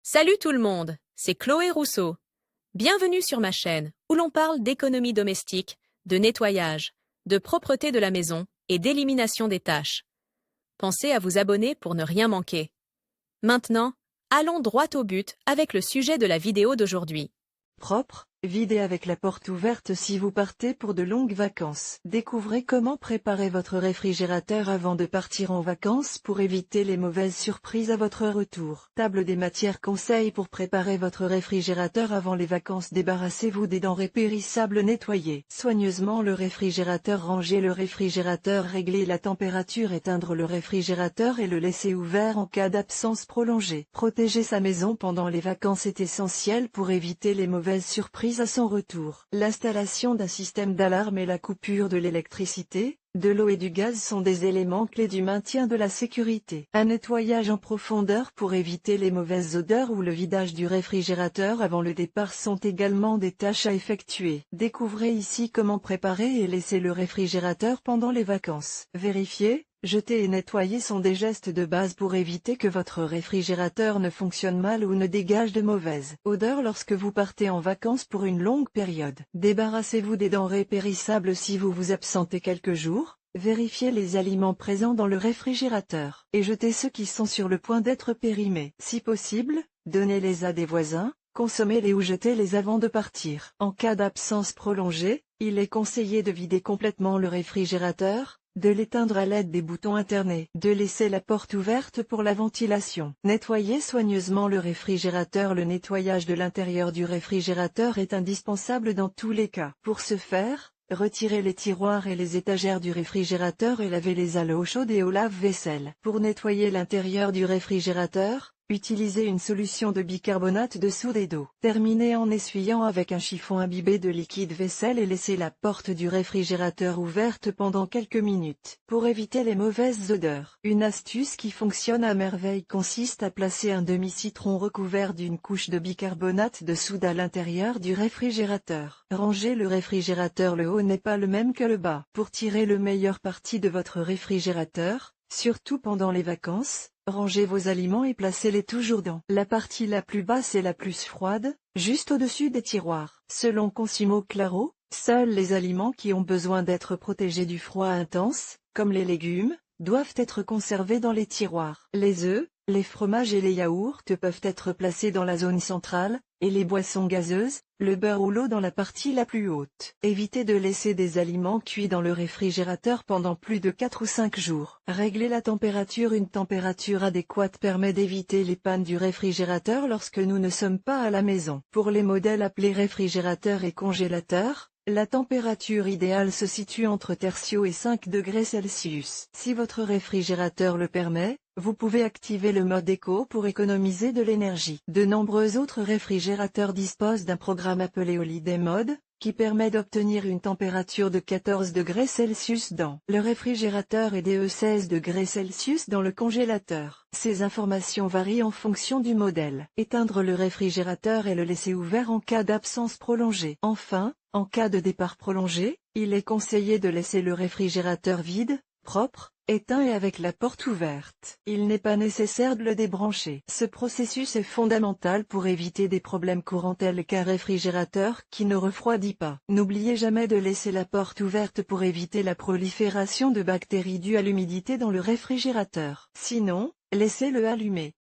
Salut tout le monde, c'est Chloé Rousseau. Bienvenue sur ma chaîne où l'on parle d'économie domestique, de nettoyage, de propreté de la maison et d'élimination des tâches. Pensez à vous abonner pour ne rien manquer. Maintenant, allons droit au but avec le sujet de la vidéo d'aujourd'hui. Propre, vide et avec la porte ouverte si vous partez pour de longues vacances. Découvrez comment préparer votre réfrigérateur avant de partir en vacances pour éviter les mauvaises surprises à votre retour. Table des matières conseils pour préparer votre réfrigérateur avant les vacances. Débarrassez-vous des denrées périssables, nettoyez soigneusement le réfrigérateur, rangez le réfrigérateur, réglez la température, éteindre le réfrigérateur et le laisser ouvert en cas d'absence prolongée. Protéger sa maison pendant les vacances est essentiel pour éviter les mauvaises surprises à son retour. L'installation d'un système d'alarme et la coupure de l'électricité, de l'eau et du gaz sont des éléments clés du maintien de la sécurité. Un nettoyage en profondeur pour éviter les mauvaises odeurs ou le vidage du réfrigérateur avant le départ sont également des tâches à effectuer. Découvrez ici comment préparer et laisser le réfrigérateur pendant les vacances. Vérifiez, jeter et nettoyer sont des gestes de base pour éviter que votre réfrigérateur ne fonctionne mal ou ne dégage de mauvaises odeurs lorsque vous partez en vacances pour une longue période. Débarrassez-vous des denrées périssables si vous vous absentez quelques jours. Vérifiez les aliments présents dans le réfrigérateur et jetez ceux qui sont sur le point d'être périmés. Si possible, donnez-les à des voisins, consommez-les ou jetez-les avant de partir. En cas d'absence prolongée, il est conseillé de vider complètement le réfrigérateur, de l'éteindre à l'aide des boutons alternés, de laisser la porte ouverte pour la ventilation. Nettoyez soigneusement le réfrigérateur. Le nettoyage de l'intérieur du réfrigérateur est indispensable dans tous les cas. Pour ce faire, retirez les tiroirs et les étagères du réfrigérateur et lavez-les à l'eau chaude et au lave-vaisselle. Pour nettoyer l'intérieur du réfrigérateur, utilisez une solution de bicarbonate de soude et d'eau. Terminez en essuyant avec un chiffon imbibé de liquide vaisselle et laissez la porte du réfrigérateur ouverte pendant quelques minutes. Pour éviter les mauvaises odeurs, une astuce qui fonctionne à merveille consiste à placer un demi-citron recouvert d'une couche de bicarbonate de soude à l'intérieur du réfrigérateur. Rangez le réfrigérateur. Le haut n'est pas le même que le bas. Pour tirer le meilleur parti de votre réfrigérateur, surtout pendant les vacances, rangez vos aliments et placez-les toujours dans la partie la plus basse et la plus froide, juste au-dessus des tiroirs. Selon Consumo Claro, seuls les aliments qui ont besoin d'être protégés du froid intense, comme les légumes, doivent être conservés dans les tiroirs. Les œufs, les fromages et les yaourts peuvent être placés dans la zone centrale, et les boissons gazeuses, le beurre ou l'eau dans la partie la plus haute. Évitez de laisser des aliments cuits dans le réfrigérateur pendant plus de 4 ou 5 jours. Réglez la température. Une température adéquate permet d'éviter les pannes du réfrigérateur lorsque nous ne sommes pas à la maison. Pour les modèles appelés réfrigérateur et congélateur, la température idéale se situe entre tertio et 5 degrés Celsius. Si votre réfrigérateur le permet, vous pouvez activer le mode éco pour économiser de l'énergie. De nombreux autres réfrigérateurs disposent d'un programme appelé Holiday Mode, qui permet d'obtenir une température de 14 degrés Celsius dans le réfrigérateur et de 16 degrés Celsius dans le congélateur. Ces informations varient en fonction du modèle. Éteindre le réfrigérateur et le laisser ouvert en cas d'absence prolongée. Enfin, en cas de départ prolongé, il est conseillé de laisser le réfrigérateur vide, propre, éteint et avec la porte ouverte. Il n'est pas nécessaire de le débrancher. Ce processus est fondamental pour éviter des problèmes courants tels qu'un réfrigérateur qui ne refroidit pas. N'oubliez jamais de laisser la porte ouverte pour éviter la prolifération de bactéries dues à l'humidité dans le réfrigérateur. Sinon, laissez-le allumé.